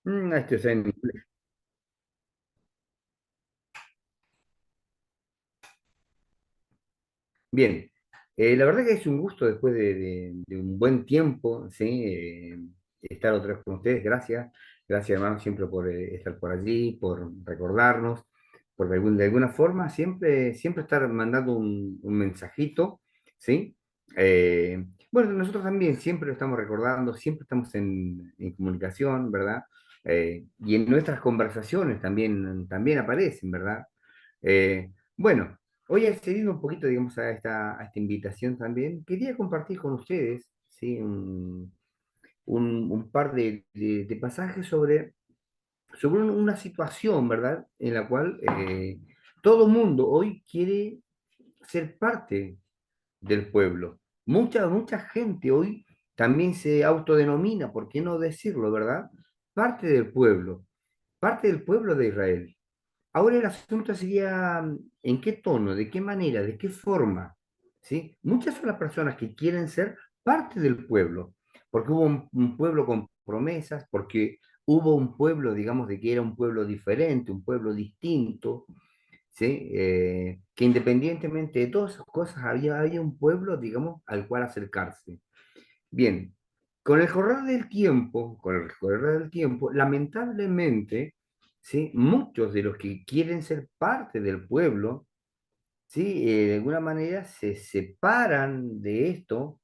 Esto es en Bien, la verdad que es un gusto después de un buen tiempo, ¿sí? Estar otra vez con ustedes. Gracias, gracias hermano siempre por estar por allí, por recordarnos, por de alguna forma siempre estar mandando un mensajito, ¿sí? Bueno, nosotros también siempre lo estamos recordando, siempre estamos en comunicación, ¿verdad? Y en nuestras conversaciones también aparecen, ¿verdad? Bueno. Hoy accediendo un poquito, digamos, a esta invitación también, quería compartir con ustedes, ¿sí? Un par de pasajes sobre una situación, ¿verdad? En la cual todo mundo hoy quiere ser parte del pueblo. Mucha gente hoy también se autodenomina, ¿por qué no decirlo, verdad? Parte parte del pueblo de Israel. Ahora el asunto sería en qué tono, de qué manera, de qué forma, ¿sí? Muchas son las personas que quieren ser parte del pueblo, porque hubo un pueblo con promesas, porque hubo un pueblo, digamos, de que era un pueblo diferente, un pueblo distinto, ¿sí? Que independientemente de todas esas cosas, había un pueblo, digamos, al cual acercarse. Bien, con el correr del tiempo, lamentablemente, ¿sí? Muchos de los que quieren ser parte del pueblo, ¿sí? De alguna manera se separan de esto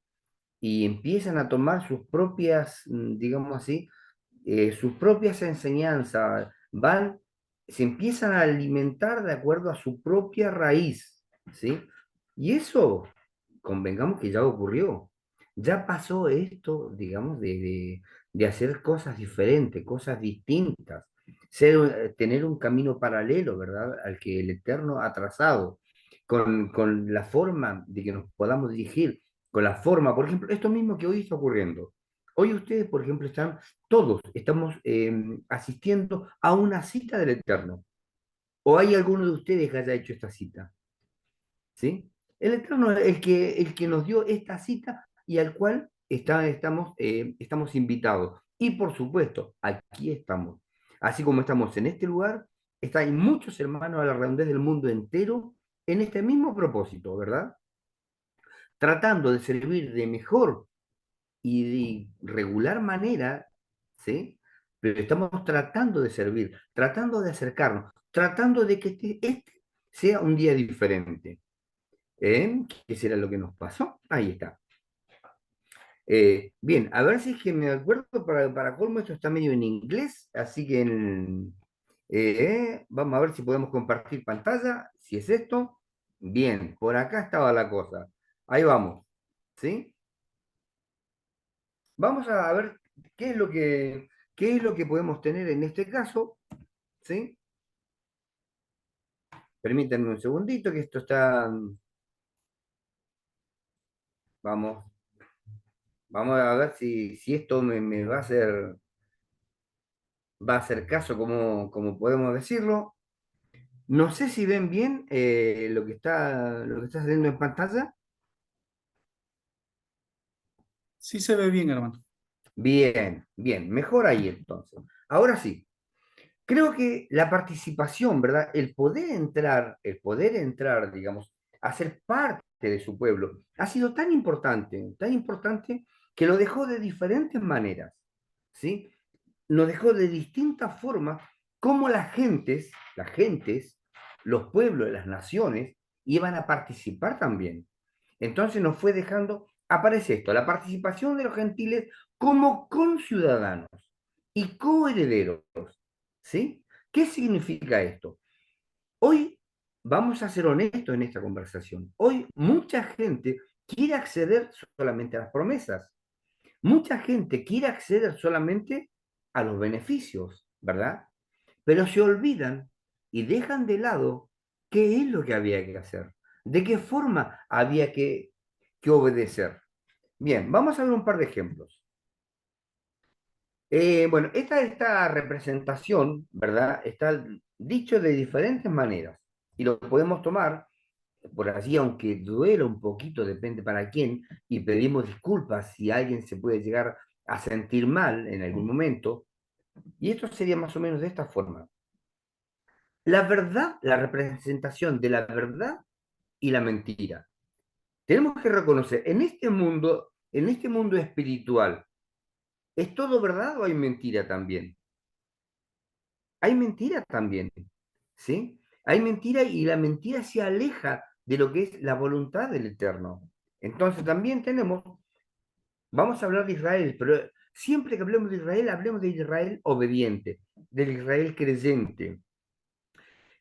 y empiezan a tomar sus propias, digamos así, sus propias enseñanzas, se empiezan a alimentar de acuerdo a su propia raíz, ¿sí? Y eso, convengamos que ya ocurrió, ya pasó esto, digamos, de hacer cosas diferentes, cosas distintas, tener un camino paralelo, ¿verdad?, al que el Eterno ha trazado, con la forma de que nos podamos dirigir, con la forma, por ejemplo, esto mismo que hoy está ocurriendo. Hoy ustedes, por ejemplo, todos estamos asistiendo a una cita del Eterno. ¿O hay alguno de ustedes que haya hecho esta cita? ¿Sí? El Eterno es el que nos dio esta cita y al cual estamos invitados. Y por supuesto, aquí estamos. Así como estamos en este lugar, hay muchos hermanos a la redondez del mundo entero en este mismo propósito, ¿verdad? Tratando de servir de mejor y de regular manera, ¿sí? Pero estamos tratando de servir, tratando de acercarnos, tratando de que este sea un día diferente. ¿Qué será lo que nos pasó? Ahí está. Bien, a ver si es que me acuerdo, para colmo esto está medio en inglés, así que vamos a ver si podemos compartir pantalla, si es esto. Bien, por acá estaba la cosa. Ahí vamos, ¿sí? Vamos a ver qué es lo que podemos tener en este caso, ¿sí? Permítanme un segundito que esto está, vamos, vamos a ver si esto me va a hacer caso, como podemos decirlo. No sé si ven bien lo que está saliendo en pantalla. Sí se ve bien, hermano. Bien, bien, mejor ahí entonces. Ahora sí, creo que la participación, ¿verdad? El poder entrar, digamos, a ser parte de su pueblo, ha sido tan importante, que lo dejó de diferentes maneras, ¿sí? Nos dejó de distintas formas cómo las gentes, los pueblos, las naciones, iban a participar también. Entonces nos fue dejando, aparece esto, la participación de los gentiles como conciudadanos y coherederos, ¿sí? ¿Qué significa esto? Hoy vamos a ser honestos en esta conversación. Hoy mucha gente quiere acceder solamente a las promesas. Mucha gente quiere acceder solamente a los beneficios, ¿verdad? Pero se olvidan y dejan de lado qué es lo que había que hacer, de qué forma había que obedecer. Bien, vamos a ver un par de ejemplos. Bueno, esta representación, ¿verdad? Está dicho de diferentes maneras y lo podemos tomar por así, aunque duela un poquito, depende para quién, y pedimos disculpas si alguien se puede llegar a sentir mal en algún momento, Y esto sería más o menos de esta forma. La verdad, la representación de la verdad y la mentira. Tenemos que reconocer, en este mundo espiritual, ¿es todo verdad o hay mentira también? Hay mentira también, ¿sí? Hay mentira y la mentira se aleja de lo que es la voluntad del Eterno. Entonces también tenemos, vamos a hablar de Israel, pero siempre que hablemos de Israel obediente, del Israel creyente,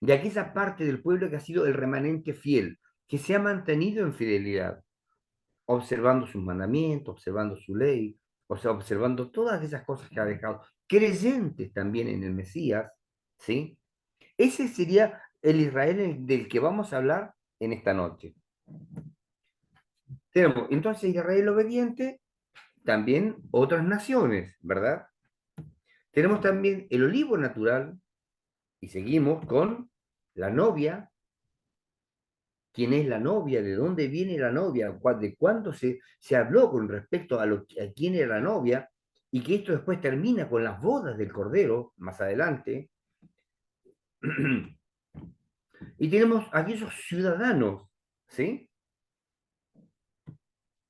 de aquella parte del pueblo que ha sido el remanente fiel, que se ha mantenido en fidelidad, observando sus mandamientos, observando su ley, o sea, observando todas esas cosas que ha dejado, creyentes también en el Mesías, ¿sí? Ese sería el Israel del que vamos a hablar en esta noche. Tenemos entonces Israel obediente, también otras naciones, ¿verdad? Tenemos también el olivo natural y seguimos con la novia. ¿Quién es la novia? ¿De dónde viene la novia? ¿De cuándo se habló con respecto a quién era la novia? Y que esto después termina con las bodas del Cordero, más adelante. Y tenemos aquellos ciudadanos, ¿sí?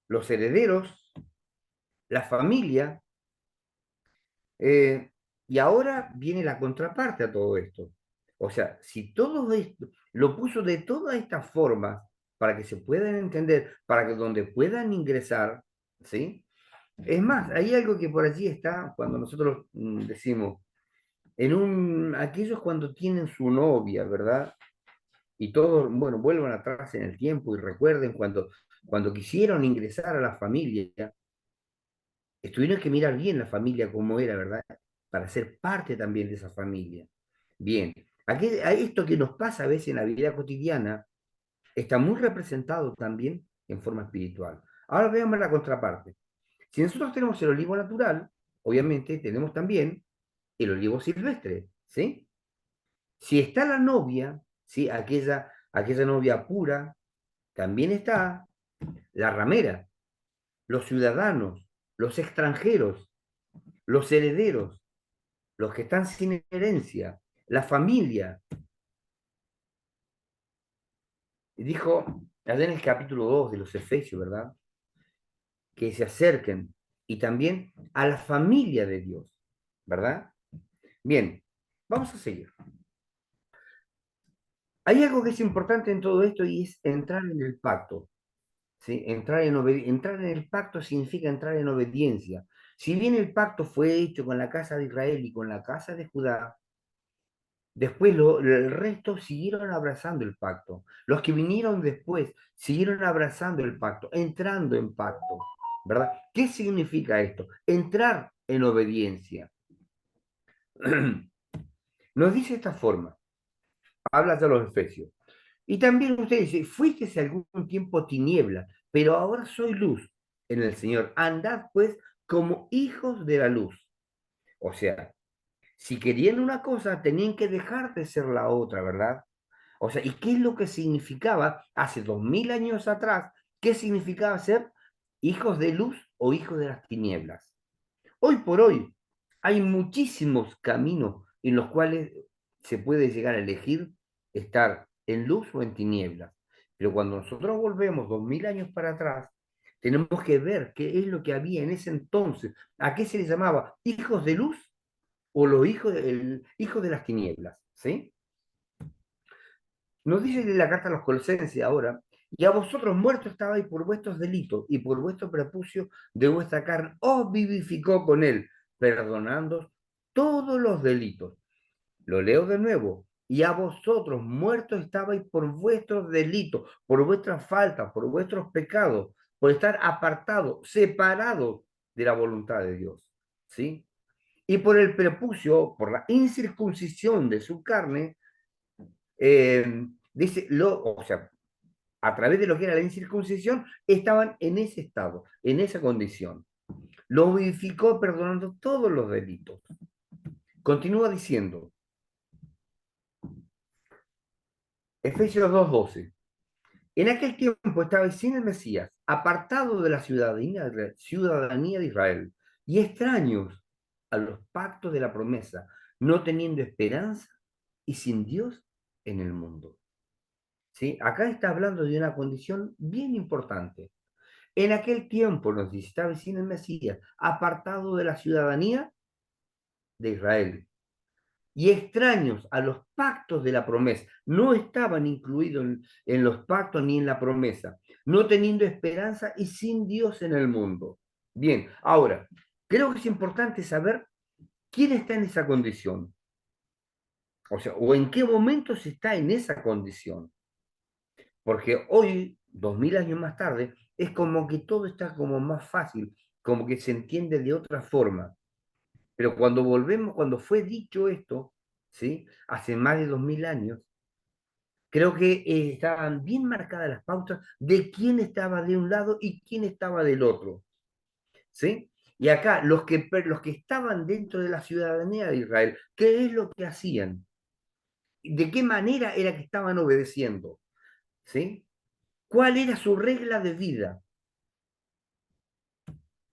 Los herederos, la familia, y ahora viene la contraparte a todo esto. O sea, si todo esto lo puso de todas estas formas para que se puedan entender, para que donde puedan ingresar, ¿sí? Es más, hay algo que por allí está cuando nosotros decimos, aquellos cuando tienen su novia, ¿verdad? Y todos, bueno, vuelvan atrás en el tiempo y recuerden cuando quisieron ingresar a la familia, tuvieron que mirar bien la familia como era, ¿verdad? Para ser parte también de esa familia. Bien, a esto que nos pasa a veces en la vida cotidiana está muy representado también en forma espiritual. Ahora veamos la contraparte. Si nosotros tenemos el olivo natural, obviamente tenemos también el olivo silvestre, ¿sí? Si está la novia, ¿sí? Aquella novia pura, también está la ramera, los ciudadanos, los extranjeros, los herederos, los que están sin herencia, la familia. Y dijo allá en el capítulo 2 de los Efesios, ¿verdad? Que se acerquen y también a la familia de Dios, ¿verdad? Bien, vamos a seguir. Hay algo que es importante en todo esto y es entrar en el pacto. ¿Sí? Entrar en el pacto significa entrar en obediencia. Si bien el pacto fue hecho con la casa de Israel y con la casa de Judá, después el resto siguieron abrazando el pacto. Los que vinieron después siguieron abrazando el pacto, entrando en pacto, ¿verdad? ¿Qué significa esto? Entrar en obediencia. Nos dice esta forma, habla de los Efesios. Y también usted dice, fuiste algún tiempo tiniebla, pero ahora soy luz en el Señor. Andad pues como hijos de la luz. O sea, si querían una cosa, tenían que dejar de ser la otra, ¿verdad? O sea, ¿y qué es lo que significaba hace 2000 años atrás? ¿Qué significaba ser hijos de luz o hijos de las tinieblas? Hoy por hoy hay muchísimos caminos en los cuales se puede llegar a elegir estar en luz o en tinieblas. Pero cuando nosotros volvemos 2000 años para atrás, tenemos que ver qué es lo que había en ese entonces. ¿A qué se les llamaba? ¿Hijos de luz o los hijos de las tinieblas? ¿Sí? Nos dice en la carta a los Colosenses ahora, y a vosotros muertos estabais por vuestros delitos y por vuestro prepucio de vuestra carne, os vivificó con él, perdonando todos los delitos. Lo leo de nuevo. Y a vosotros muertos estabais por vuestros delitos, por vuestras faltas, por vuestros pecados, por estar apartados, separados de la voluntad de Dios. ¿Sí? Y por el prepucio, por la incircuncisión de su carne, dice, o sea, a través de lo que era la incircuncisión, estaban en ese estado, en esa condición. Lo vivificó perdonando todos los delitos. Continúa diciendo, Efesios 2:12, en aquel tiempo estaba sin el Mesías, apartado de la ciudadanía de Israel, y extraños a los pactos de la promesa, no teniendo esperanza y sin Dios en el mundo. ¿Sí? Acá está hablando de una condición bien importante. En aquel tiempo, nos dice, estaba sin el Mesías, apartado de la ciudadanía de Israel y extraños a los pactos de la promesa. No estaban incluidos en los pactos ni en la promesa, no teniendo esperanza y sin Dios en el mundo. Bien, ahora, creo que es importante saber quién está en esa condición. O sea, o en qué momento se está en esa condición. Porque hoy, 2000 años más tarde, es como que todo está como más fácil, como que se entiende de otra forma. Pero cuando volvemos, cuando fue dicho esto, ¿sí? Hace más de 2000 años, creo que estaban bien marcadas las pautas de quién estaba de un lado y quién estaba del otro, ¿sí? Y acá, los que estaban dentro de la ciudadanía de Israel, ¿qué es lo que hacían? ¿De qué manera era que estaban obedeciendo? ¿Sí? ¿Cuál era su regla de vida?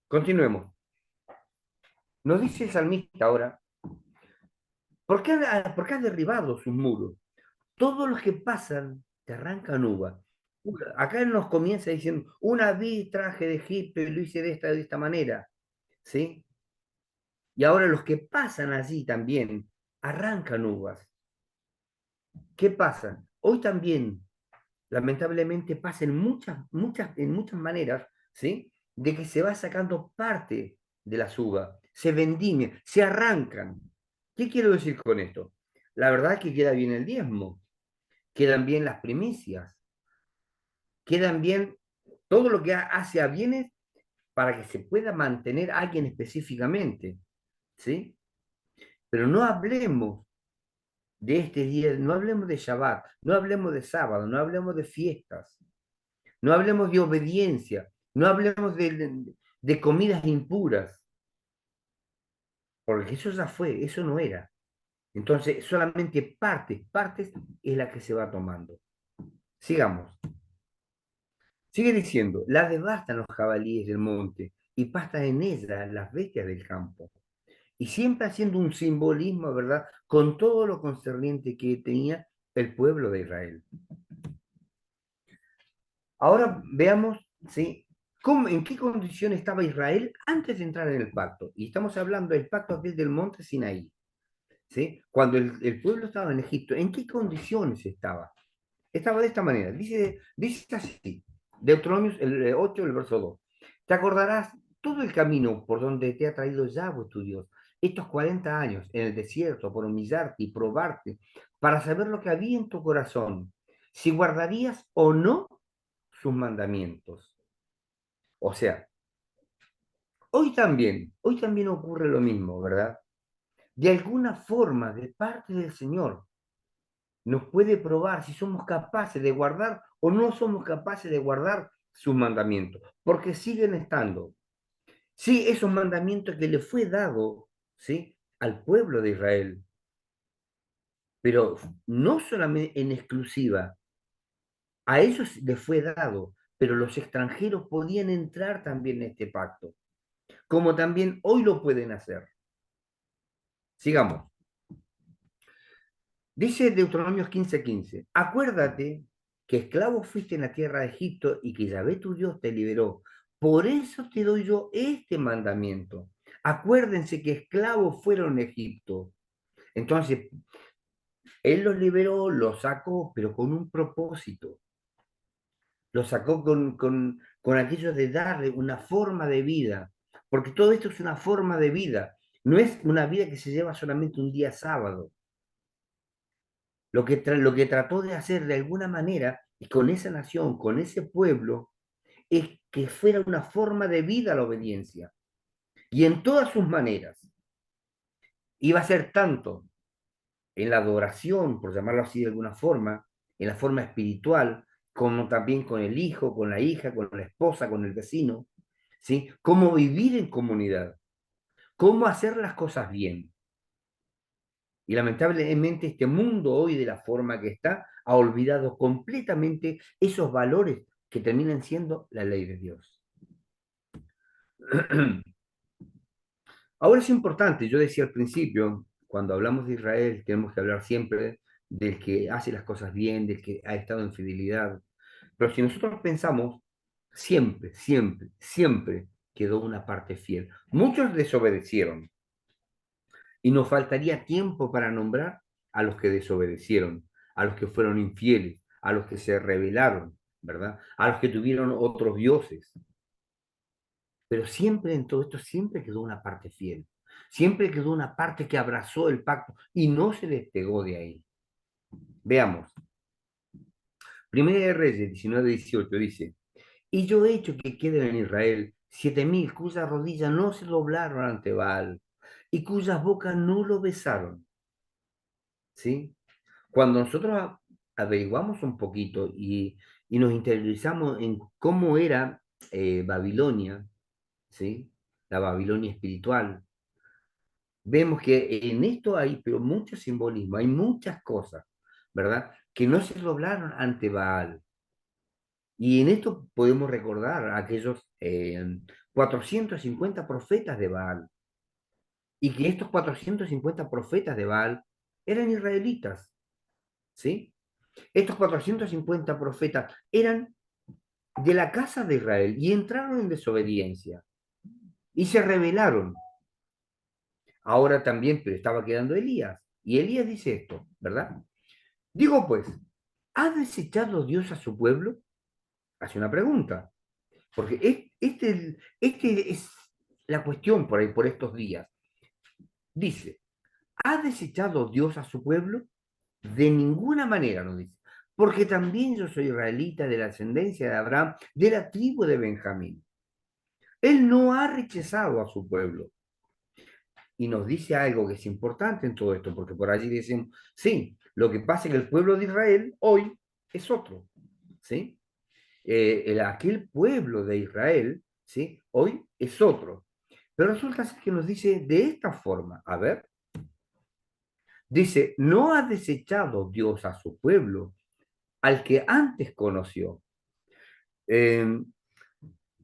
Continuemos. Nos dice el salmista ahora, ¿por qué has derribado sus muros? Todos los que pasan te arrancan uva. Acá él nos comienza diciendo, una vez traje de Egipto y lo hice de esta manera, ¿sí? Y ahora los que pasan allí también arrancan uvas. ¿Qué pasa? Hoy también, lamentablemente, pasa en muchas maneras, ¿sí? De que se va sacando parte de las uvas, se vendimia, se arrancan. ¿Qué quiero decir con esto? La verdad es que queda bien el diezmo, quedan bien las primicias, quedan bien todo lo que hace a bienes para que se pueda mantener a alguien específicamente, ¿sí? Pero no hablemos de este día, no hablemos de Shabbat, no hablemos de sábado, no hablemos de fiestas, no hablemos de obediencia, no hablemos de comidas impuras, porque eso ya fue, eso no era. Entonces, solamente partes es la que se va tomando. Sigamos. Sigue diciendo, la devastan los jabalíes del monte y pastan en ella las bestias del campo. Y siempre haciendo un simbolismo, ¿verdad? Con todo lo concerniente que tenía el pueblo de Israel. Ahora veamos, ¿sí? ¿En qué condición estaba Israel antes de entrar en el pacto? Y estamos hablando del pacto aquel del monte Sinaí, ¿sí? Cuando el pueblo estaba en Egipto, ¿en qué condiciones estaba? Estaba de esta manera, dice así, Deuteronomio el 8, el verso 2. Te acordarás todo el camino por donde te ha traído Yahweh tu Dios, estos 40 años en el desierto, por humillarte y probarte, para saber lo que había en tu corazón, si guardarías o no sus mandamientos. O sea, hoy también ocurre lo mismo, ¿verdad? De alguna forma, de parte del Señor, nos puede probar si somos capaces de guardar o no somos capaces de guardar sus mandamientos, porque siguen estando. Sí, esos mandamientos que le fue dado, ¿sí? Al pueblo de Israel, pero no solamente en exclusiva, a ellos les fue dado, pero los extranjeros podían entrar también en este pacto, como también hoy lo pueden hacer. Sigamos. Dice Deuteronomios 15:15, acuérdate que esclavo fuiste en la tierra de Egipto y que Yahvé tu Dios te liberó. Por eso te doy yo este mandamiento. Acuérdense que esclavos fueron en Egipto. Entonces, él los liberó, los sacó, pero con un propósito. Los sacó con aquello de darle una forma de vida. Porque todo esto es una forma de vida. No es una vida que se lleva solamente un día sábado. Lo que trató de hacer de alguna manera y con esa nación, con ese pueblo, es que fuera una forma de vida la obediencia. Y en todas sus maneras. Iba a ser tanto en la adoración, por llamarlo así de alguna forma, en la forma espiritual, como también con el hijo, con la hija, con la esposa, con el vecino, ¿sí? Cómo vivir en comunidad, cómo hacer las cosas bien. Y lamentablemente este mundo hoy de la forma que está ha olvidado completamente esos valores que terminan siendo la ley de Dios. Ahora es importante, yo decía al principio, cuando hablamos de Israel, tenemos que hablar siempre del que hace las cosas bien, del que ha estado en fidelidad. Pero si nosotros pensamos, siempre, siempre, siempre quedó una parte fiel. Muchos desobedecieron y nos faltaría tiempo para nombrar a los que desobedecieron, a los que fueron infieles, a los que se rebelaron, ¿verdad? A los que tuvieron otros dioses. Pero siempre en todo esto, siempre quedó una parte fiel. Siempre quedó una parte que abrazó el pacto y no se despegó de ahí. Veamos. Primera de Reyes 19:18 dice, y yo he hecho que queden en Israel 7.000 cuyas rodillas no se doblaron ante Baal y cuyas bocas no lo besaron. ¿Sí? Cuando nosotros averiguamos un poquito y nos interiorizamos en cómo era Babilonia, ¿sí? La Babilonia espiritual, vemos que en esto hay pero mucho simbolismo, hay muchas cosas, ¿verdad? Que no se doblaron ante Baal. Y en esto podemos recordar a aquellos 450 profetas de Baal, y que estos 450 profetas de Baal eran israelitas, ¿sí? Estos 450 profetas eran de la casa de Israel y entraron en desobediencia y se rebelaron. Ahora también, pero estaba quedando Elías. Y Elías dice esto, ¿verdad? Digo pues, ¿ha desechado Dios a su pueblo? Hace una pregunta. Porque este es la cuestión por ahí, por estos días. Dice, ¿ha desechado Dios a su pueblo? De ninguna manera, nos dice. Porque también yo soy israelita de la ascendencia de Abraham, de la tribu de Benjamín. Él no ha rechazado a su pueblo. Y nos dice algo que es importante en todo esto, porque por allí decimos, sí, lo que pasa es que el pueblo de Israel hoy es otro, ¿sí? Aquel pueblo de Israel, ¿sí? Hoy es otro. Pero resulta ser que nos dice de esta forma, a ver, dice, no ha desechado Dios a su pueblo, al que antes conoció. Eh,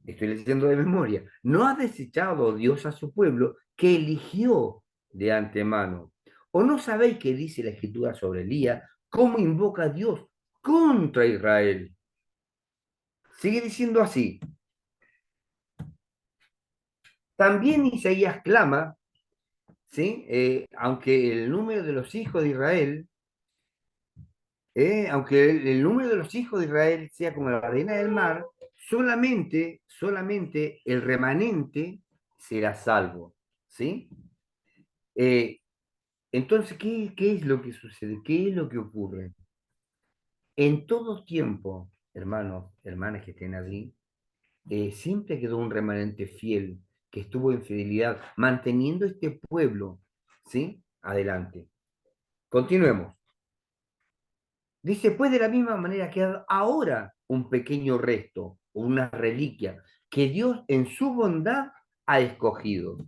Estoy leyendo de memoria, no ha desechado Dios a su pueblo que eligió de antemano. ¿O no sabéis qué dice la escritura sobre Elías? ¿Cómo invoca a Dios contra Israel? Sigue diciendo así. También Isaías clama, ¿sí? Aunque el número de los hijos de Israel, aunque el número de los hijos de Israel sea como la arena del mar, solamente el remanente será salvo, ¿sí? Eh, Entonces, ¿qué es lo que sucede? ¿Qué es lo que ocurre? En todo tiempo, hermanos, hermanas que estén allí, siempre quedó un remanente fiel que estuvo en fidelidad, manteniendo este pueblo, ¿sí? Adelante. Continuemos. Dice, pues de la misma manera que ahora un pequeño resto, o una reliquia, que Dios en su bondad ha escogido.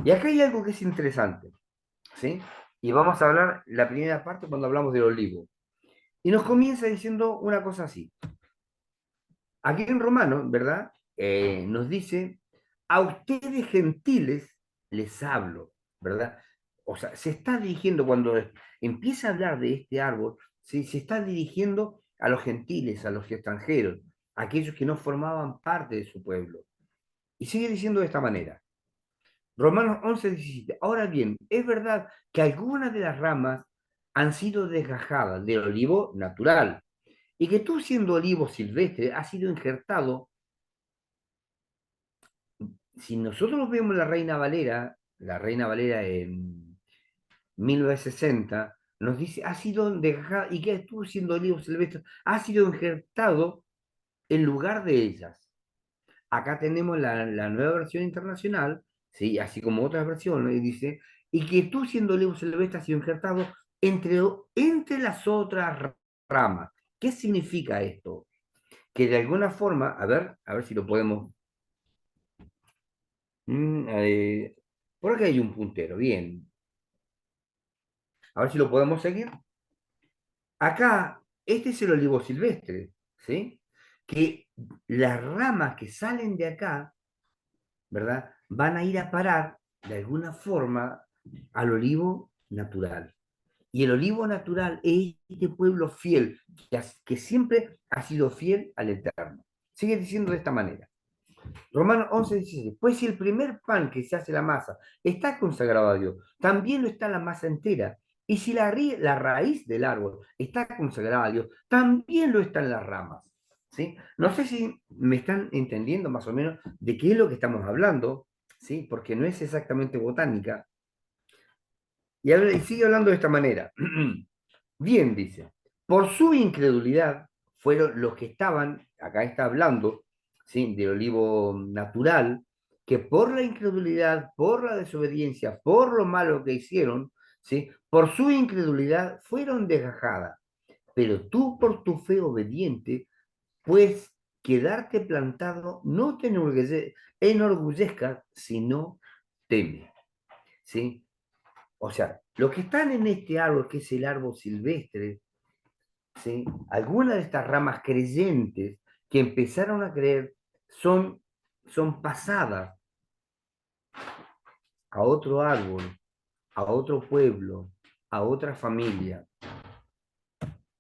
Y acá hay algo que es interesante, ¿sí? Y vamos a hablar la primera parte cuando hablamos del olivo. Y nos comienza diciendo una cosa así. Aquí en Romano, ¿verdad? Nos dice, a ustedes gentiles les hablo, ¿verdad? O sea, se está dirigiendo, cuando empieza a hablar de este árbol, ¿sí? Se está dirigiendo a los gentiles, a los extranjeros, a aquellos que no formaban parte de su pueblo. Y sigue diciendo de esta manera. Romanos 11:17. Ahora bien, es verdad que algunas de las ramas han sido desgajadas del olivo natural, y que tú, siendo olivo silvestre, has sido injertado. Si nosotros vemos la Reina Valera en 1960, nos dice, ha sido desgajada, y que tú, siendo olivo silvestre, has sido injertado en lugar de ellas. Acá tenemos la nueva versión internacional, ¿sí? Así como otras versiones, y dice, y que tú, siendo olivo silvestre, has sido injertado entre las otras ramas. ¿Qué significa esto? Que de alguna forma, a ver si lo podemos. mm, eh, por acá hay un puntero, bien. A ver si lo podemos seguir. Acá, este es el olivo silvestre, ¿sí? Que las ramas que salen de acá, ¿verdad? van a ir a parar de alguna forma al olivo natural. Y el olivo natural es este pueblo fiel, que siempre ha sido fiel al Eterno. Sigue diciendo de esta manera. Romanos 11:16. Pues si el primer pan que se hace la masa está consagrado a Dios, también lo está la masa entera. Y si la raíz del árbol está consagrada a Dios, también lo están las ramas. ¿Sí? No sé si me están entendiendo más o menos de qué es lo que estamos hablando, ¿sí? Porque no es exactamente botánica. Y sigue hablando de esta manera. Bien, dice, por su incredulidad fueron los que estaban, acá está hablando, ¿sí? Del olivo natural, que por la incredulidad, por la desobediencia, por lo malo que hicieron, ¿sí? Por su incredulidad fueron desgajadas. Pero tú por tu fe obediente, pues quedarte plantado no te enorgullezcas, sino teme, ¿sí? O sea, los que están en este árbol, que es el árbol silvestre, ¿sí? Algunas de estas ramas creyentes que empezaron a creer son pasadas a otro árbol, a otro pueblo, a otra familia.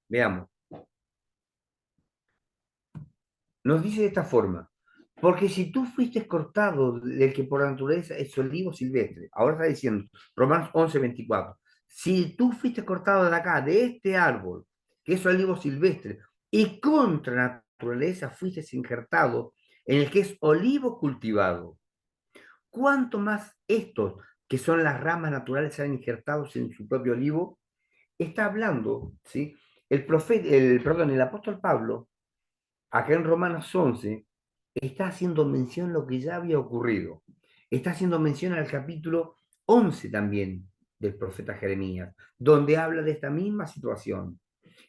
Veamos, nos dice de esta forma, porque si tú fuiste cortado del que por naturaleza es olivo silvestre, ahora está diciendo Romanos 11:24, si tú fuiste cortado de acá, de este árbol, que es olivo silvestre, y contra naturaleza fuiste injertado en el que es olivo cultivado, ¿cuánto más estos, que son las ramas naturales, sean injertados en su propio olivo? Está hablando, ¿sí? El apóstol Pablo, acá en Romanos 11, está haciendo mención a lo que ya había ocurrido. Está haciendo mención al capítulo 11 también del profeta Jeremías, donde habla de esta misma situación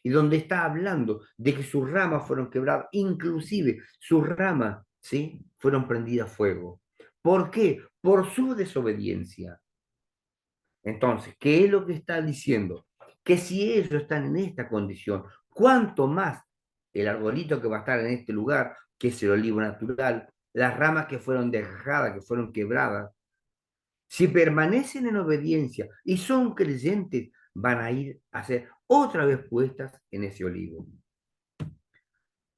y donde está hablando de que sus ramas fueron quebradas, inclusive sus ramas, ¿sí? Fueron prendidas a fuego. ¿Por qué? Por su desobediencia. Entonces, ¿qué es lo que está diciendo? Que si ellos están en esta condición, ¿cuánto más el arbolito que va a estar en este lugar, que es el olivo natural, las ramas que fueron desgajadas, que fueron quebradas, si permanecen en obediencia y son creyentes, van a ir a ser otra vez puestas en ese olivo?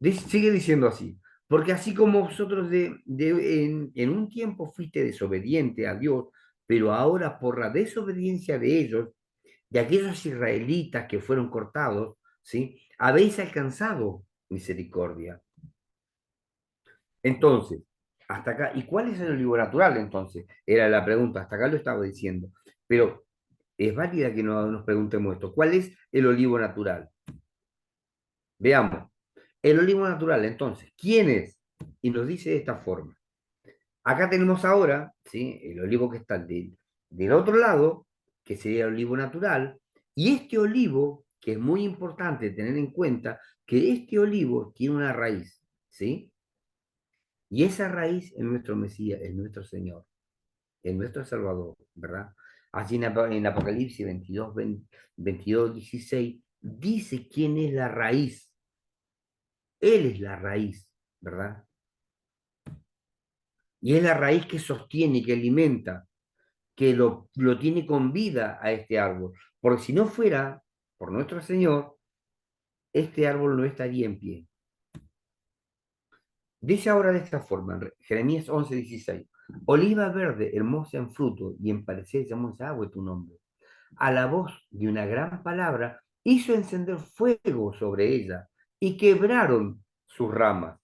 Sigue diciendo así, porque así como vosotros en un tiempo fuiste desobediente a Dios, pero ahora por la desobediencia de ellos, de aquellos israelitas que fueron cortados, ¿sí? Habéis alcanzado misericordia. Entonces, hasta acá, ¿y cuál es el olivo natural entonces? Era la pregunta, hasta acá lo estaba diciendo, pero es válida que nos preguntemos esto, ¿cuál es el olivo natural? Veamos, el olivo natural entonces, ¿quién es? Y nos dice de esta forma. Acá tenemos ahora, ¿sí? El olivo que está del otro lado, que sería el olivo natural, y este olivo, que es muy importante tener en cuenta, que este olivo tiene una raíz, ¿sí? Y esa raíz es nuestro Mesías, es nuestro Señor, es nuestro Salvador, ¿verdad? Allí en Apocalipsis 22:16, dice quién es la raíz. Él es la raíz, ¿verdad? Y es la raíz que sostiene, que alimenta, que lo tiene con vida a este árbol. Porque si no fuera por nuestro Señor, este árbol no estaría en pie. Dice ahora de esta forma, Jeremías 11:16, oliva verde, hermosa en fruto y en parecer llamosa agua tu nombre. A la voz de una gran palabra hizo encender fuego sobre ella y quebraron sus ramas.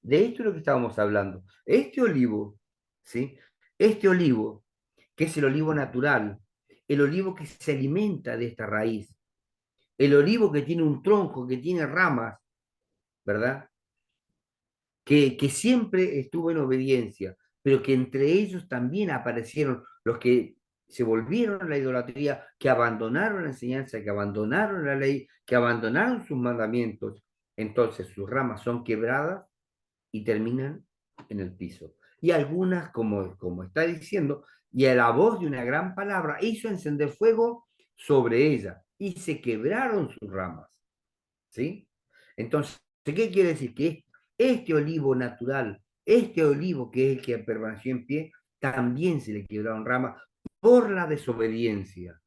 De esto es lo que estábamos hablando. Este olivo, ¿sí? Este olivo, que es el olivo natural, el olivo que se alimenta de esta raíz, el olivo que tiene un tronco, que tiene ramas, ¿verdad? Que siempre estuvo en obediencia, pero que entre ellos también aparecieron los que se volvieron a la idolatría, que abandonaron la enseñanza, que abandonaron la ley, que abandonaron sus mandamientos. Entonces sus ramas son quebradas y terminan en el piso. Y algunas, como está diciendo, y a la voz de una gran palabra hizo encender fuego sobre ella y se quebraron sus ramas. ¿Sí? Entonces, ¿qué quiere decir? Que este olivo natural, este olivo que es el que permaneció en pie, también se le quebraron ramas por la desobediencia.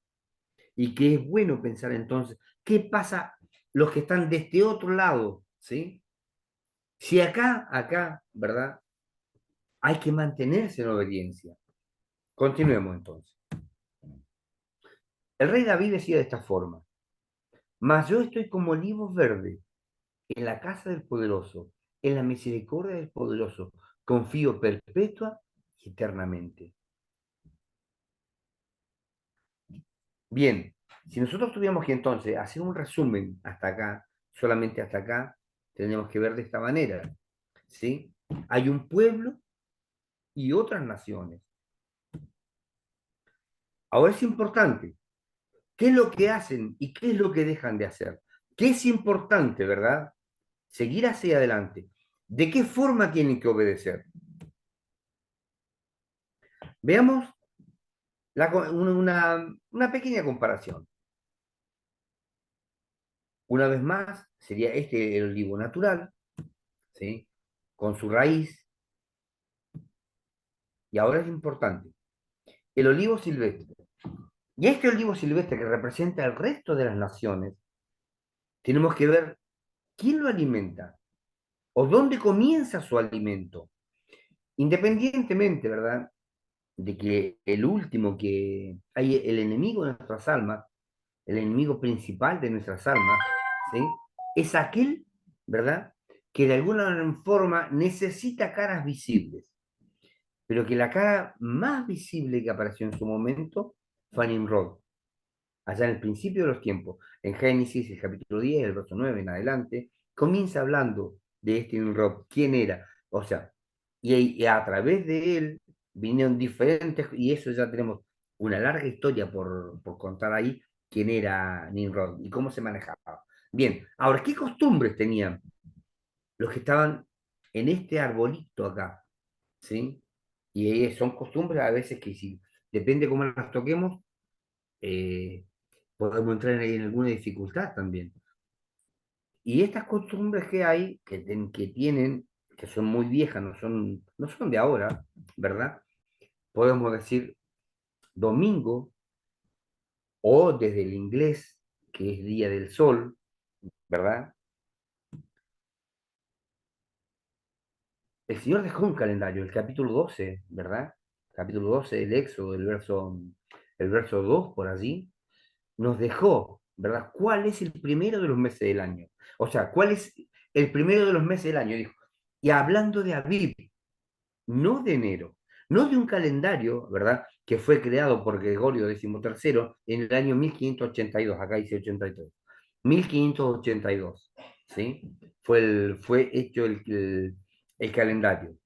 Y que es bueno pensar entonces, ¿qué pasa los que están de este otro lado? ¿Sí? Si acá, ¿verdad? Hay que mantenerse en obediencia. Continuemos entonces. El rey David decía de esta forma, mas yo estoy como olivo verde en la casa del poderoso, en la misericordia del poderoso, confío perpetua y eternamente. Bien, si nosotros tuviéramos que entonces hacer un resumen hasta acá, solamente hasta acá, tenemos que ver de esta manera, ¿sí? Hay un pueblo y otras naciones. Ahora es importante, ¿qué es lo que hacen y qué es lo que dejan de hacer? ¿Qué es importante, verdad? Seguir hacia adelante. ¿De qué forma tienen que obedecer? Veamos una pequeña comparación. Una vez más, sería este el olivo natural, ¿sí? Con su raíz. Y ahora es importante, el olivo silvestre. Y este olivo silvestre que representa el resto de las naciones, tenemos que ver quién lo alimenta o dónde comienza su alimento. Independientemente, ¿verdad? De que el último que hay, el enemigo de nuestras almas, el enemigo principal de nuestras almas, ¿sí? Es aquel, ¿verdad? Que de alguna forma necesita caras visibles, pero que la cara más visible que apareció en su momento fue Nimrod, allá en el principio de los tiempos. En Génesis, el capítulo 10, el verso 9 en adelante, comienza hablando de este Nimrod, quién era, o sea, y a través de él vinieron diferentes, y eso ya tenemos una larga historia por contar ahí, quién era Nimrod y cómo se manejaba. Bien, ahora, ¿qué costumbres tenían los que estaban en este arbolito acá? ¿Sí? Y son costumbres a veces que si depende cómo las toquemos, eh, podemos entrar en alguna dificultad también. Y estas costumbres que hay, que tienen, que son muy viejas, no son de ahora, ¿verdad? Podemos decir domingo o desde el inglés, que es Día del Sol, ¿verdad? El Señor dejó un calendario, el capítulo 12, ¿verdad? Capítulo 12 del Éxodo, el verso 2 por allí, nos dejó, ¿verdad? ¿Cuál es el primero de los meses del año? O sea, ¿cuál es el primero de los meses del año? Dijo. Y hablando de Aviv, no de enero, no de un calendario, ¿verdad? Que fue creado por Gregorio XIII en el año 1582, acá dice 83, 1582, ¿sí? Fue hecho el calendario.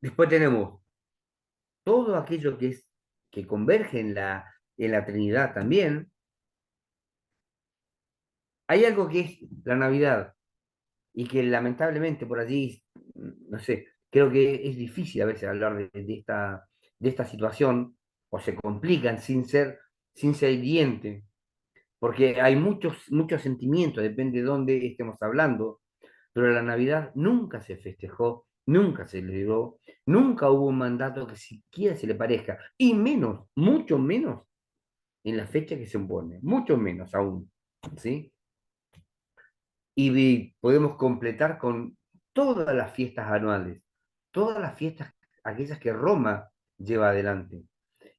Después tenemos todo aquello que converge en la Trinidad también. Hay algo que es la Navidad y que lamentablemente por allí, no sé, creo que es difícil a veces hablar de esta situación o se complican sin ser evidente, porque hay muchos sentimientos, depende de dónde estemos hablando, pero la Navidad nunca se festejó, nunca se celebró, nunca hubo un mandato que siquiera se le parezca, y menos, mucho menos en la fecha que se impone, mucho menos aún, ¿sí? Y podemos completar con todas las fiestas anuales, todas las fiestas, aquellas que Roma lleva adelante,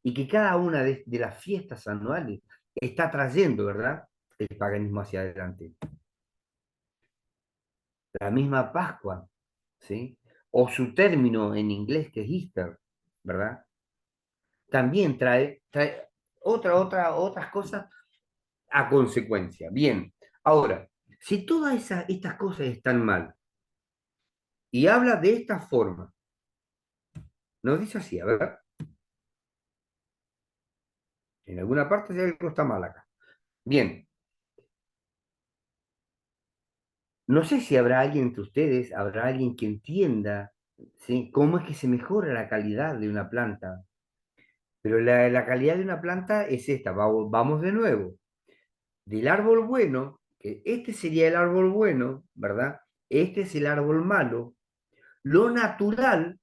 y que cada una de las fiestas anuales está trayendo, ¿verdad? El paganismo hacia adelante. La misma Pascua, ¿sí? O su término en inglés que es Easter, ¿verdad? También trae otras cosas a consecuencia. Bien, ahora, si todas estas cosas están mal y habla de esta forma, nos dice así, a ver, en alguna parte si algo está mal acá. Bien, no sé si habrá alguien entre ustedes, habrá alguien que entienda, ¿sí? Cómo es que se mejora la calidad de una planta. Pero la calidad de una planta es esta, vamos de nuevo. Del árbol bueno, que este sería el árbol bueno, ¿verdad? Este es el árbol malo. Lo natural,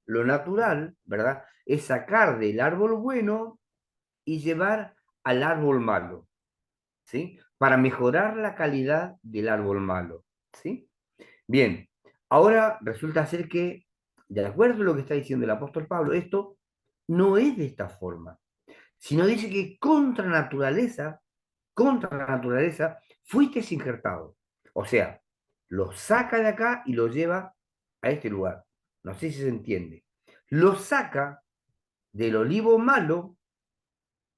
¿verdad? es sacar del árbol bueno y llevar al árbol malo, ¿sí? Para mejorar la calidad del árbol malo, ¿sí? Bien, ahora resulta ser que, de acuerdo a lo que está diciendo el apóstol Pablo, esto no es de esta forma, sino dice que contra la naturaleza, fuiste injertado. O sea, lo saca de acá y lo lleva a este lugar. No sé si se entiende. Lo saca del olivo malo,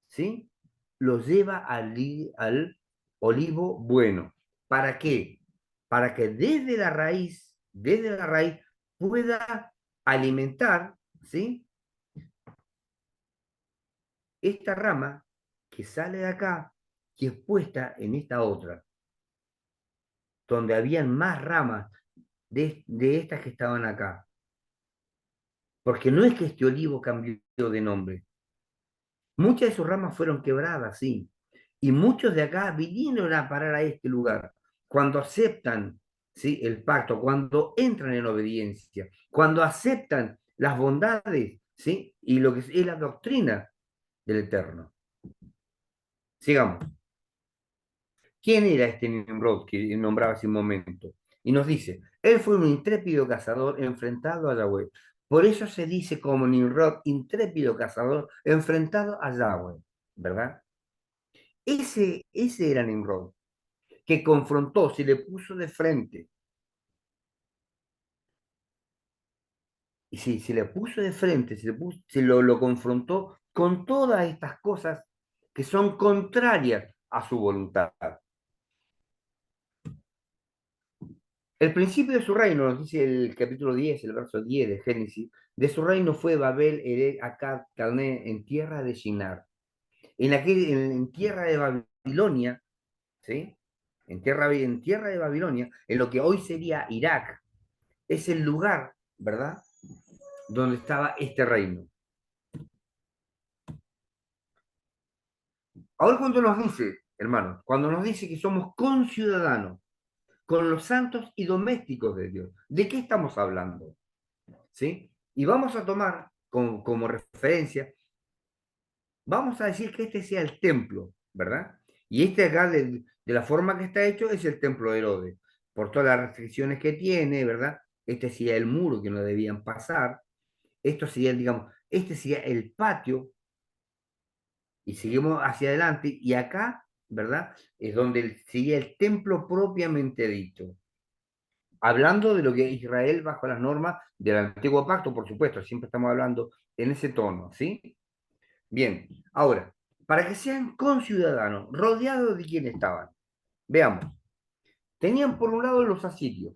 ¿sí? Lo lleva al olivo bueno. ¿Para qué? Para que desde la raíz, pueda alimentar, ¿sí? Esta rama que sale de acá y es puesta en esta otra, donde habían más ramas de estas que estaban acá. Porque no es que este olivo cambió de nombre. Muchas de sus ramas fueron quebradas, sí. Y muchos de acá vinieron a parar a este lugar. Cuando aceptan, ¿sí?, el pacto, cuando entran en obediencia, cuando aceptan las bondades, ¿sí?, y lo que es la doctrina del Eterno. Sigamos. ¿Quién era este Nimrod que nombraba hace un momento? Y nos dice, él fue un intrépido cazador enfrentado a Yahweh. Por eso se dice como Nimrod, intrépido cazador enfrentado a Yahweh, ¿verdad? Ese era Nimrod, que confrontó, se le puso de frente. Y sí, se le puso de frente, lo confrontó con todas estas cosas que son contrarias a su voluntad. El principio de su reino, nos dice el capítulo 10, el verso 10 de Génesis, de su reino fue Babel, Erech, Akkad, Calné, en tierra de Shinar. En tierra de Babilonia, ¿sí? En tierra de Babilonia, en lo que hoy sería Irak, es el lugar, ¿verdad?, donde estaba este reino. Ahora cuando nos dice, hermanos, cuando nos dice que somos conciudadanos con los santos y domésticos de Dios, ¿de qué estamos hablando? ¿Sí? Y vamos a tomar como referencia, vamos a decir que este sea el templo, ¿verdad? Y este acá, de la forma que está hecho, es el templo de Herodes, por todas las restricciones que tiene, ¿verdad? Este sería el muro que no debían pasar, esto sería, digamos, este sería el patio, y seguimos hacia adelante, y acá, ¿verdad? Es donde sería el templo propiamente dicho. Hablando de lo que es Israel bajo las normas del antiguo pacto, por supuesto, siempre estamos hablando en ese tono, ¿sí? Bien, ahora, para que sean conciudadanos, rodeados de quién estaban. Veamos, tenían por un lado los asirios,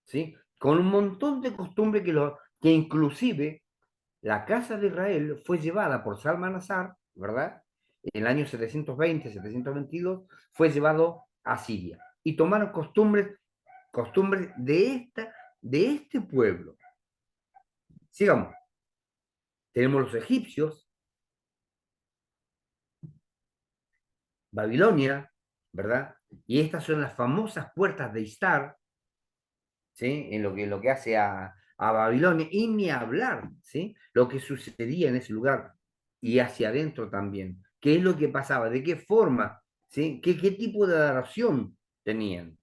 ¿sí? Con un montón de costumbres que inclusive la casa de Israel fue llevada por Salmanasar, ¿verdad? En el año 720, 722, fue llevado a Siria. Y tomaron costumbres de este pueblo. Sigamos, tenemos los egipcios, Babilonia, ¿verdad? Y estas son las famosas puertas de Istar, ¿sí? Lo que hace a Babilonia, y ni hablar, ¿sí? Lo que sucedía en ese lugar y hacia adentro también. ¿Qué es lo que pasaba? ¿De qué forma? ¿Sí? ¿Qué tipo de adoración tenían?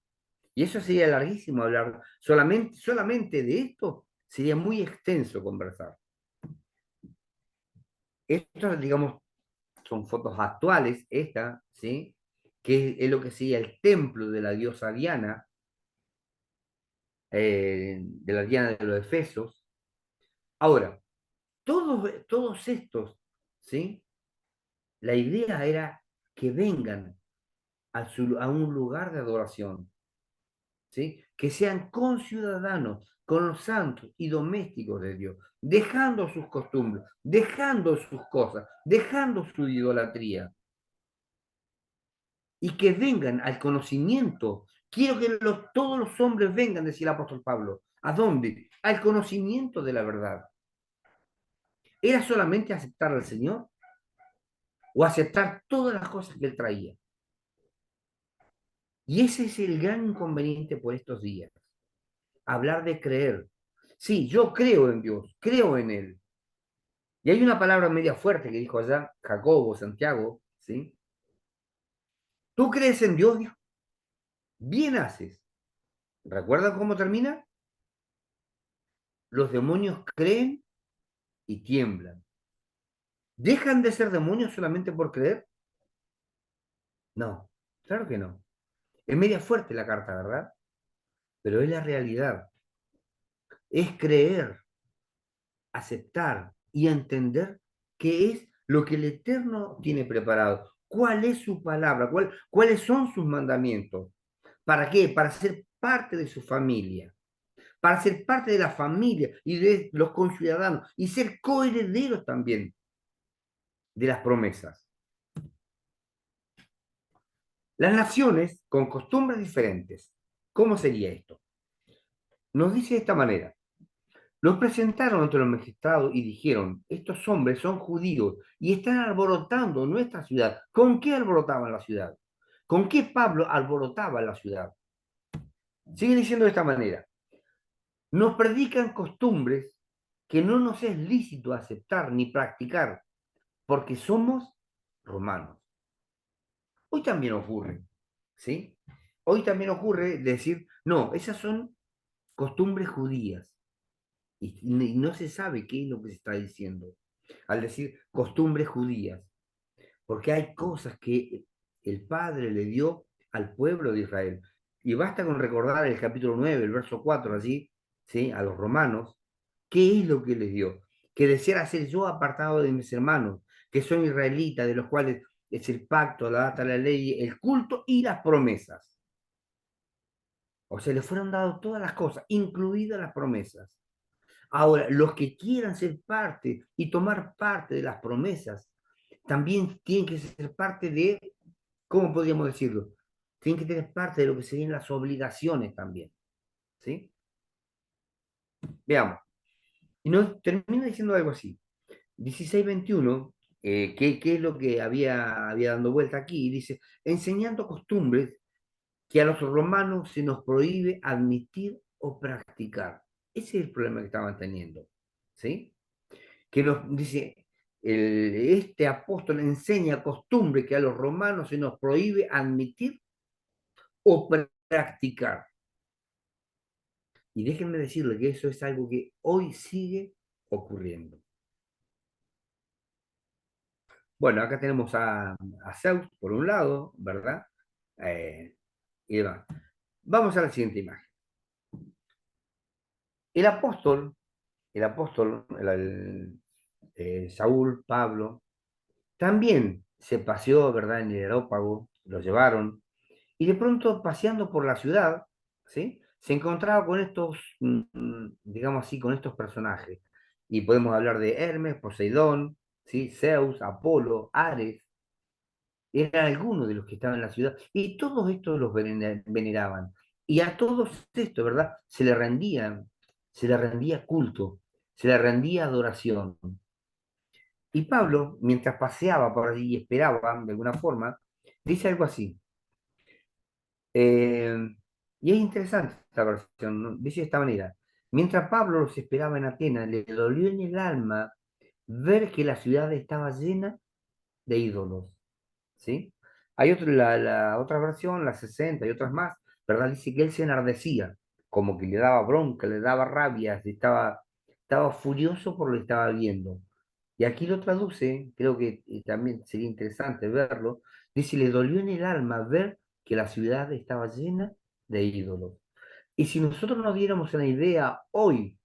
Y eso sería larguísimo hablar. Solamente de esto sería muy extenso conversar. Esto, digamos, son fotos actuales, esta, ¿sí? Que es lo que sería el templo de la diosa Diana, de la Diana de los Efesos. Ahora, todos estos, ¿sí? La idea era que vengan a un lugar de adoración, ¿sí? Que sean conciudadanos con los santos y domésticos de Dios, dejando sus costumbres, dejando sus cosas, dejando su idolatría, y que vengan al conocimiento. Quiero que todos los hombres vengan, decía el apóstol Pablo. ¿A dónde? Al conocimiento de la verdad. ¿Era solamente aceptar al Señor o aceptar todas las cosas que Él traía? Y ese es el gran inconveniente por estos días. Hablar de creer. Sí, yo creo en Dios, creo en Él, Y hay una palabra media fuerte que dijo allá Jacobo, Santiago, ¿sí? Tú crees en Dios, dijo, bien haces. ¿Recuerdan cómo termina? Los demonios creen y tiemblan. ¿Dejan de ser demonios solamente por creer? No, claro que no. Es media fuerte la carta, ¿verdad? Pero es la realidad. Es creer, aceptar y entender qué es lo que el Eterno tiene preparado. ¿Cuál es su palabra? ¿Cuáles son sus mandamientos? ¿Para qué? Para ser parte de su familia, para ser parte de la familia y de los conciudadanos y ser coherederos también de las promesas. Las naciones con costumbres diferentes. ¿Cómo sería esto? Nos dice de esta manera. Los presentaron ante los magistrados y dijeron, estos hombres son judíos y están alborotando nuestra ciudad. ¿Con qué alborotaban la ciudad? ¿Con qué Pablo alborotaba la ciudad? Sigue diciendo de esta manera, nos predican costumbres que no nos es lícito aceptar ni practicar, porque somos romanos. Hoy también ocurre, ¿sí? Hoy también ocurre decir, no, esas son costumbres judías y no se sabe qué es lo que se está diciendo al decir costumbres judías, porque hay cosas que el Padre le dio al pueblo de Israel. Y basta con recordar el capítulo 9 el verso 4 allí, ¿sí? A los romanos, ¿qué es lo que les dio? Que deseara ser yo apartado de mis hermanos, que son israelitas, de los cuales es el pacto, la data, la ley, el culto y las promesas. O sea, le fueron dadas todas las cosas, incluidas las promesas. Ahora, los que quieran ser parte y tomar parte de las promesas, también tienen que ser parte de, ¿cómo podríamos decirlo? Tienen que tener parte de lo que serían las obligaciones también, ¿sí? Veamos. Y nos termina diciendo algo así. 16:21, ¿qué es lo que había dando vuelta aquí? Y dice, enseñando costumbres que a los romanos se nos prohíbe admitir o practicar. Ese es el problema que estaban teniendo, ¿sí? Que nos dice, este apóstol enseña costumbre que a los romanos se nos prohíbe admitir o practicar. Y déjenme decirle que eso es algo que hoy sigue ocurriendo. Bueno, acá tenemos a Zeus por un lado, ¿verdad? Y demás. Vamos a la siguiente imagen. El apóstol, Saúl, Pablo, también se paseó, ¿verdad? En el aerópago, lo llevaron, y de pronto paseando por la ciudad, ¿sí? Se encontraba con estos, digamos así, con estos personajes. Y podemos hablar de Hermes, Poseidón, ¿sí? Zeus, Apolo, Ares, eran algunos de los que estaban en la ciudad, y todos estos los veneraban. Y a todos estos, ¿verdad? Se le rendía culto, se le rendía adoración. Y Pablo, mientras paseaba por allí y esperaba, de alguna forma, dice algo así. eh, y es interesante esta versión, ¿no? Dice de esta manera. Mientras Pablo los esperaba en Atenas, le dolió en el alma ver que la ciudad estaba llena de ídolos. ¿Sí? Hay la otra versión, la 60 y otras más, ¿verdad? Dice que él se enardecía, como que le daba bronca, le daba rabia, estaba furioso por lo que estaba viendo. Y aquí lo traduce, creo que también sería interesante verlo, dice, le dolió en el alma ver que la ciudad estaba llena de ídolos. Y si nosotros nos diéramos una idea hoy,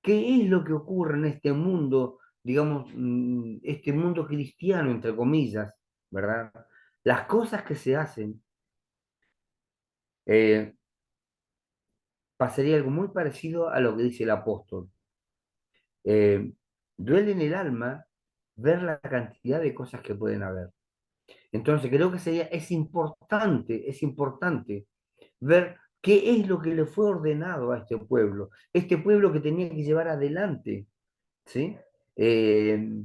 ¿qué es lo que ocurre en este mundo, digamos, este mundo cristiano, entre comillas, ¿verdad? Las cosas que se hacen, eh, pasaría algo muy parecido a lo que dice el apóstol. Eh, duele en el alma ver la cantidad de cosas que pueden haber. Entonces, creo que es importante ver qué es lo que le fue ordenado a este pueblo que tenía que llevar adelante, ¿sí? Eh,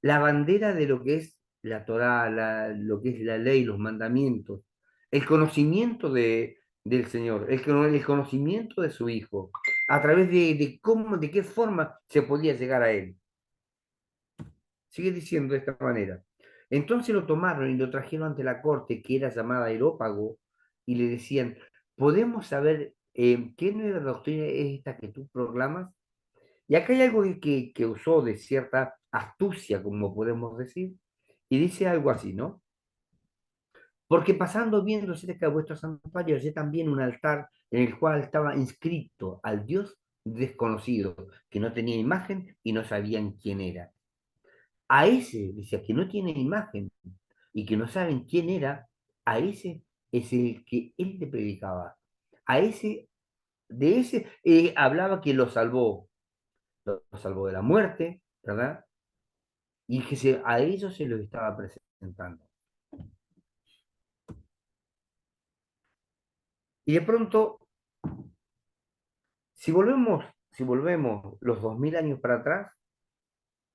la bandera de lo que es la Torá, lo que es la ley, los mandamientos, el conocimiento del Señor, el conocimiento de su Hijo. a través de cómo, de qué forma se podía llegar a él. Sigue diciendo de esta manera. Entonces lo tomaron y lo trajeron ante la corte, que era llamada Areópago, y le decían, ¿podemos saber qué nueva doctrina es esta que tú proclamas? Y acá hay algo que usó de cierta astucia, como podemos decir, y dice algo así, ¿no? Porque pasando viendo cerca de vuestro santuario, hallé también un altar en el cual estaba inscrito al Dios desconocido, que no tenía imagen y no sabían quién era. A ese, decía, que no tiene imagen y que no saben quién era, a ese es el que él le predicaba. A ese, de ese, hablaba que lo salvó de la muerte, ¿verdad? Y que a ellos se los estaba presentando. Y de pronto, si volvemos los 2000 años para atrás,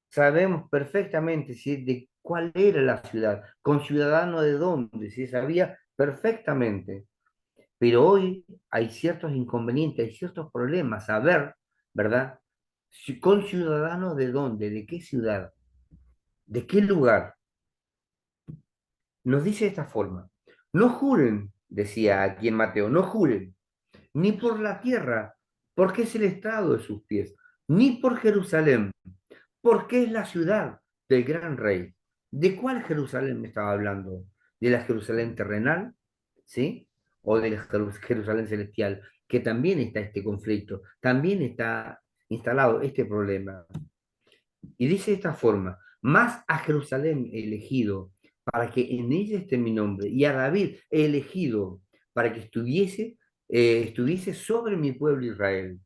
sabemos perfectamente si, de cuál era la ciudad, con ciudadano de dónde, si sabía perfectamente. Pero hoy hay ciertos inconvenientes, hay ciertos problemas. A ver, ¿verdad? Con ciudadanos de dónde, de qué ciudad, de qué lugar. Nos dice de esta forma. No juren, decía aquí en Mateo, no juren, ni por la tierra, porque es el estrado de sus pies, ni por Jerusalén, porque es la ciudad del gran rey. ¿De cuál Jerusalén me estaba hablando? ¿De la Jerusalén terrenal? ¿Sí? ¿O de la Jerusalén celestial? Que también está este conflicto, también está instalado este problema. Y dice de esta forma, más a Jerusalén he elegido para que en ella esté mi nombre, y a David he elegido para que estuviese sobre mi pueblo Israel.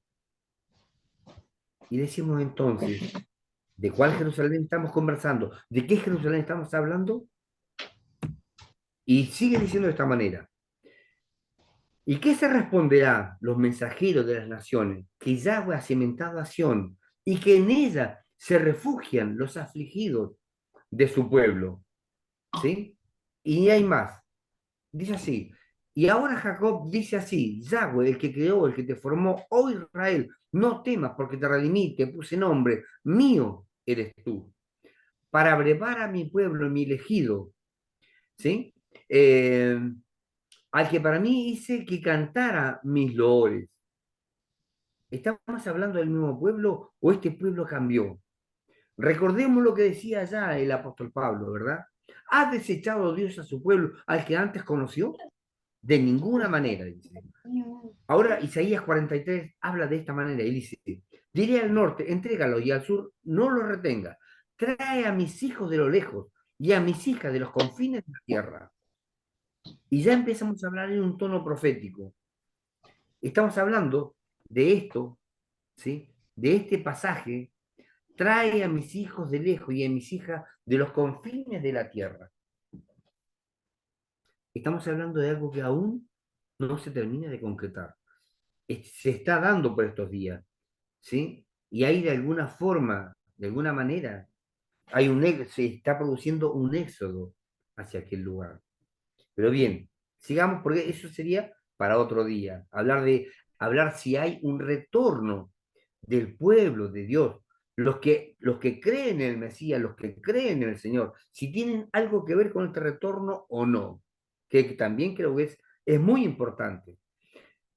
Y decimos entonces, ¿de cuál Jerusalén estamos conversando? ¿De qué Jerusalén estamos hablando? Y sigue diciendo de esta manera. ¿Y qué se responderá los mensajeros de las naciones? Que Yahweh ha cimentado a Sión y que en ella se refugian los afligidos de su pueblo. ¿Sí? Y hay más. Dice así. Y ahora Jacob dice así, Yahweh, el que creó, el que te formó, oh Israel, no temas porque te redimí, te puse nombre, mío eres tú, para brevar a mi pueblo, mi elegido, ¿sí? Eh, al que para mí hice que cantara mis loores. ¿Estamos hablando del mismo pueblo o este pueblo cambió? Recordemos lo que decía ya el apóstol Pablo, ¿verdad? ¿Ha desechado Dios a su pueblo al que antes conoció? De ninguna manera, dice. Ahora Isaías 43 habla de esta manera y dice, diré al norte, entrégalo, y al sur, no lo retenga. Trae a mis hijos de lo lejos y a mis hijas de los confines de la tierra. Y ya empezamos a hablar en un tono profético. Estamos hablando de esto, ¿sí? De este pasaje, trae a mis hijos de lejos y a mis hijas de los confines de la tierra. Estamos hablando de algo que aún no se termina de concretar. Se está dando por estos días, ¿sí? Y hay de alguna forma, de alguna manera, se está produciendo un éxodo hacia aquel lugar. Pero bien, sigamos porque eso sería para otro día, hablar si hay un retorno del pueblo de Dios, los que creen en el Mesías, los que creen en el Señor, si tienen algo que ver con este retorno o no, que también creo que es muy importante.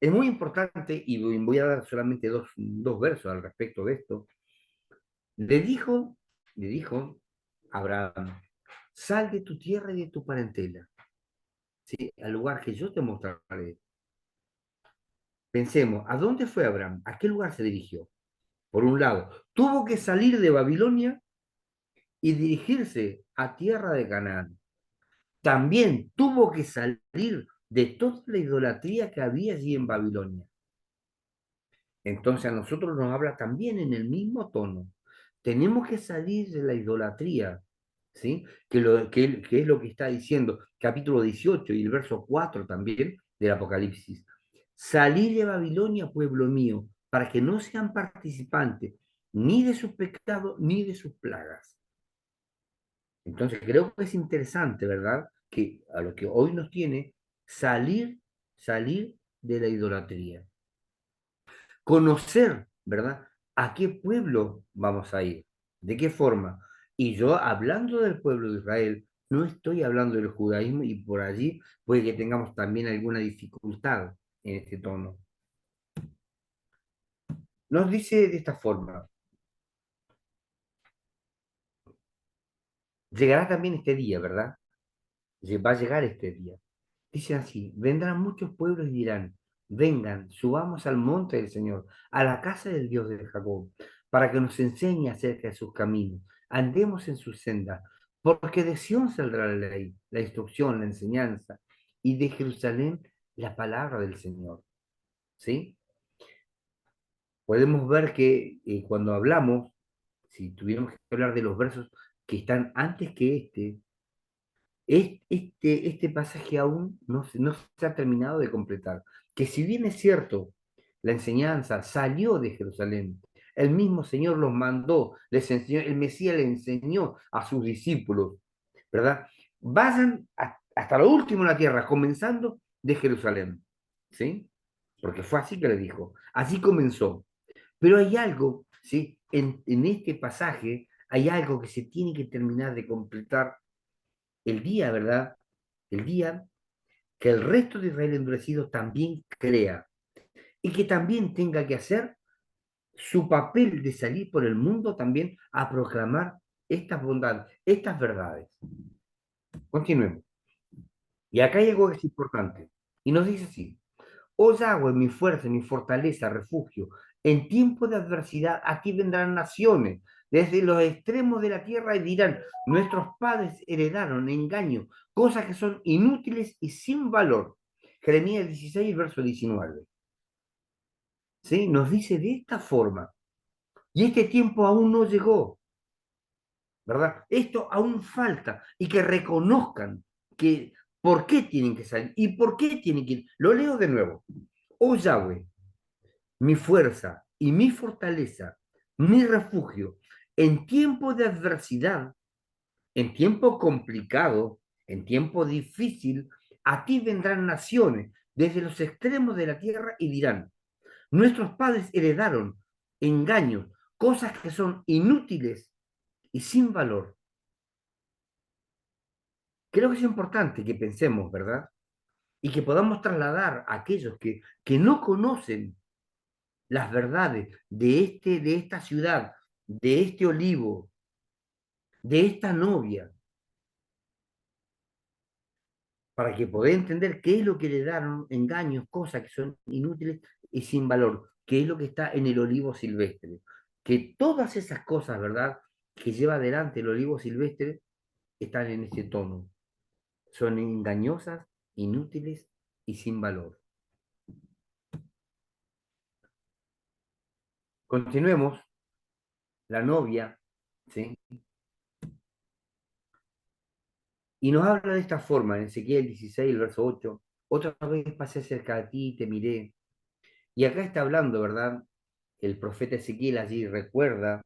Es muy importante, y voy a dar solamente dos versos al respecto de esto. Le dijo, le dijo Abraham, sal de tu tierra y de tu parentela, ¿sí? Al lugar que yo te mostraré. Pensemos, ¿a dónde fue Abraham? ¿A qué lugar se dirigió? Por un lado, tuvo que salir de Babilonia y dirigirse a tierra de Canaán. También tuvo que salir de toda la idolatría que había allí en Babilonia. Entonces a nosotros nos habla también en el mismo tono. Tenemos que salir de la idolatría, ¿sí? Que es lo que está diciendo capítulo 18 y el verso 4 también del Apocalipsis. Salid de Babilonia, pueblo mío, para que no sean participantes ni de sus pecados ni de sus plagas. Entonces creo que es interesante, ¿verdad? Que a lo que hoy nos tiene, salir de la idolatría. conocer, ¿verdad? ¿A qué pueblo vamos a ir? ¿De qué forma? Y yo, hablando del pueblo de Israel, no estoy hablando del judaísmo y por allí puede que tengamos también alguna dificultad en este tono. Nos dice de esta forma, llegará también este día, ¿verdad? Va a llegar este día. Dice así, vendrán muchos pueblos y dirán, vengan, subamos al monte del Señor, a la casa del Dios de Jacob, para que nos enseñe acerca de sus caminos, andemos en sus sendas, porque de Sión saldrá la ley, la instrucción, la enseñanza, y de Jerusalén la palabra del Señor. ¿Sí? Podemos ver que cuando hablamos, si tuviéramos que hablar de los versos que están antes que este pasaje aún no se ha terminado de completar. Que si bien es cierto, la enseñanza salió de Jerusalén, el mismo Señor los mandó, les enseñó, el Mesías le enseñó a sus discípulos, ¿verdad? Vayan hasta lo último en la tierra, comenzando de Jerusalén, ¿sí? Porque fue así que le dijo, así comenzó. Pero hay algo, ¿sí? En este pasaje hay algo que se tiene que terminar de completar el día, ¿verdad? El día que el resto de Israel endurecido también crea y que también tenga que hacer su papel de salir por el mundo también a proclamar estas bondades, estas verdades. Continuemos. Y acá hay algo que es importante. Y nos dice así, oh Yahweh, mi fuerza, mi fortaleza, refugio, en tiempo de adversidad aquí vendrán naciones desde los extremos de la tierra y dirán, nuestros padres heredaron engaño, cosas que son inútiles y sin valor. Jeremías 16, verso 19. ¿Sí? Nos dice de esta forma, y este tiempo aún no llegó, ¿verdad? Esto aún falta, y que reconozcan que por qué tienen que salir y por qué tienen que ir. Lo leo de nuevo. Oh Yahweh, mi fuerza y mi fortaleza, mi refugio, en tiempo de adversidad, en tiempo complicado, en tiempo difícil, a ti vendrán naciones desde los extremos de la tierra y dirán, nuestros padres heredaron engaños, cosas que son inútiles y sin valor. Creo que es importante que pensemos, ¿verdad? Y que podamos trasladar a aquellos que no conocen las verdades de esta ciudad, de este olivo, de esta novia, para que poder entender qué es lo que le daron engaños, cosas que son inútiles y sin valor, qué es lo que está en el olivo silvestre. Que todas esas cosas, ¿verdad?, que lleva adelante el olivo silvestre, están en ese tono. Son engañosas, inútiles y sin valor. Continuemos, la novia, ¿sí? Y nos habla de esta forma, en Ezequiel 16, el verso 8, otra vez pasé cerca de ti y te miré. Y acá está hablando, ¿verdad? El profeta Ezequiel allí recuerda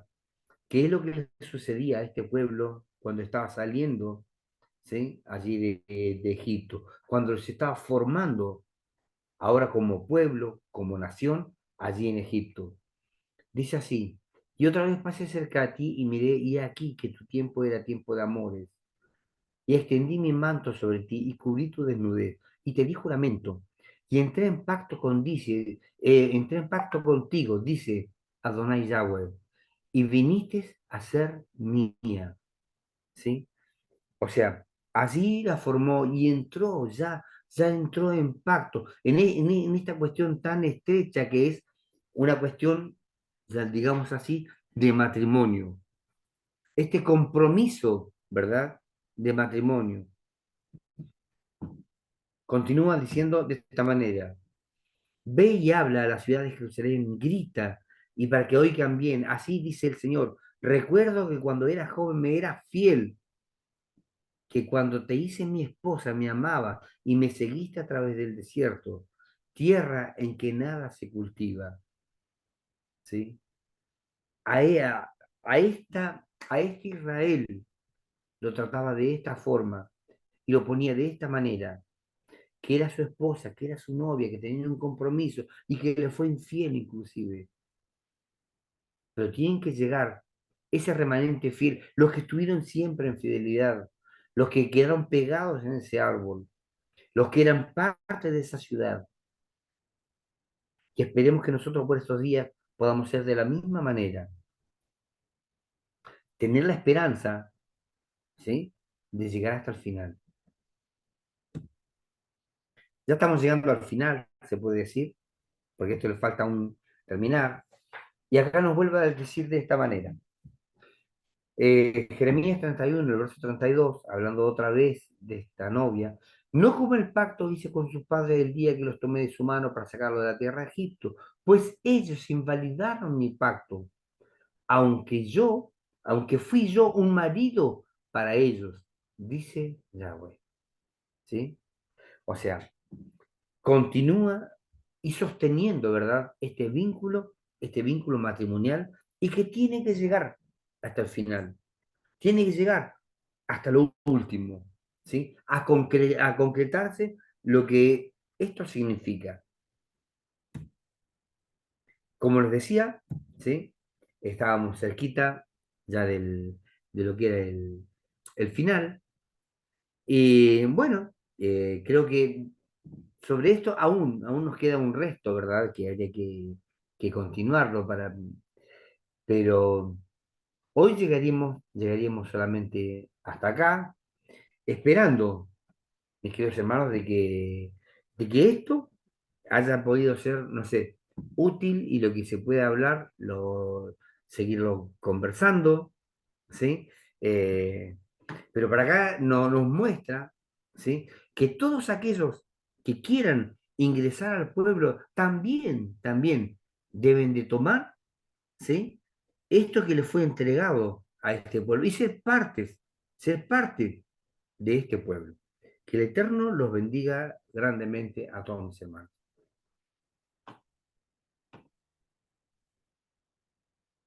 qué es lo que le sucedía a este pueblo cuando estaba saliendo, ¿sí? Allí de Egipto, cuando se estaba formando ahora como pueblo, como nación, allí en Egipto. Dice así, y otra vez pasé cerca de ti y miré, y he aquí que tu tiempo era tiempo de amores y extendí mi manto sobre ti y cubrí tu desnudez, y te di juramento, y entré en pacto contigo, dice Adonai Yahweh, y viniste a ser mía, ¿sí? O sea, así la formó y entró, ya entró en pacto, en esta cuestión tan estrecha que es una cuestión, ya digamos así, de matrimonio. Este compromiso, ¿verdad? De matrimonio. Continúa diciendo de esta manera, ve y habla a la ciudad de Jerusalén, grita, y para que oigan bien, así dice el Señor, recuerdo que cuando era joven me era fiel, que cuando te hice mi esposa me amaba y me seguiste a través del desierto, tierra en que nada se cultiva, ¿sí? A, ella, a este Israel lo trataba de esta forma y lo ponía de esta manera. que era su esposa, que era su novia, que tenía un compromiso y que le fue infiel inclusive. Pero tienen que llegar ese remanente fiel, los que estuvieron siempre en fidelidad, los que quedaron pegados en ese árbol, los que eran parte de esa ciudad. Y esperemos que nosotros por estos días podamos ser de la misma manera, tener la esperanza, ¿sí?, de llegar hasta el final. Ya estamos llegando al final, se puede decir, porque esto le falta un terminar. Y acá nos vuelve a decir de esta manera. Jeremías 31, el verso 32, hablando otra vez de esta novia, no como el pacto hice con sus padres el día que los tomé de su mano para sacarlo de la tierra de Egipto, pues ellos invalidaron mi pacto, aunque yo, aunque fui yo un marido para ellos, dice Yahweh. ¿Sí? O sea, continúa y sosteniendo, ¿verdad? Este vínculo matrimonial y que tiene que llegar hasta el final, tiene que llegar hasta lo último, ¿sí? A concretarse lo que esto significa. Como les decía, ¿sí? Estábamos cerquita ya de lo que era el final. Y bueno, creo que sobre esto aún nos queda un resto, ¿verdad? Que habría que continuarlo pero hoy llegaríamos solamente hasta acá, esperando, mis queridos hermanos, de que esto haya podido ser, no sé, útil y lo que se pueda hablar, seguirlo conversando, ¿sí? Eh, pero para acá nos muestra, ¿sí?, que todos aquellos que quieran ingresar al pueblo también deben de tomar, ¿sí?, esto que les fue entregado a este pueblo y ser parte de este pueblo. Que el Eterno los bendiga grandemente a todos mis hermanos.